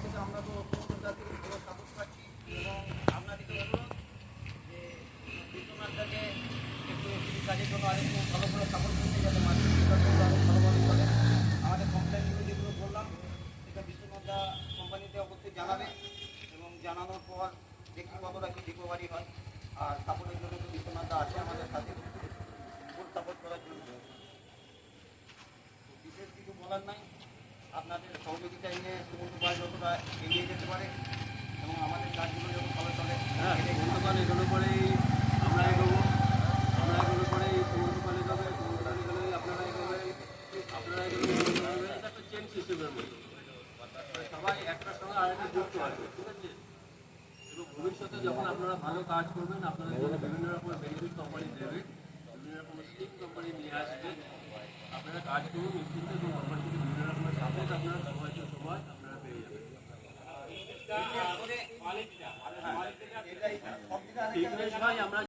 শেষে আমরা তো কোচরা থেকে ভালো সাপোর্ট পাচ্ছি এবং আপনাদেরকে অনুরোধ যে বিশ্বনাথটাকে একটু কৃষি কাজের জন্য আরেকটু ভালো করে সাপোর্ট করতে যাতে মার্কেট আরও ভালোভাবে চলে। আমাদের কমপ্লেনগুলো যেগুলো বললাম সেটা বিশ্বনাথদা কোম্পানিতে অবশ্যই জানাবে এবং জানানোর পর দেখি কতটা কি রিকভারি হয়। আর সাপোর্টের জন্য তো বিশ্বনাথদা আছে আমাদের সাথে ফুল সাপোর্ট করার জন্য। বিশেষ কিছু বলার নাই, আপনাদের সহযোগিতা নিয়ে সমুদ্রপাল যতটা এগিয়ে যেতে পারে এবং আমাদের কাজগুলো যখন ভালো চলে। হ্যাঁ, সমুদ্রপাল এগুলো পরেই আমরা এগোবো, আমরা এগুলো পরেই সমুদ্রপাল এগোবে, সমুদ্রপাল এগোলে আপনারা এগোবে, আপনারা এগোলে এটা একটা চেন সিস্টেমের মতো সবাই একটার সঙ্গে আরেকটা যুক্ত আছে, ঠিক আছে? এবং ভবিষ্যতে যখন আপনারা ভালো কাজ করবেন আপনাদের জন্য বিভিন্ন রকমের বেনিফিট কোম্পানি দেবে, বিভিন্ন রকমের স্কিম কোম্পানি নিয়ে আসবে। আপনারা কাজ করুন নিশ্চিন্তে এবং কোম্পানি থেকে বিভিন্ন রকমের সাপোর্ট আপনারা সময় আপনারা পেয়ে যাবেন। ঠিক আছে ভাই, আমরা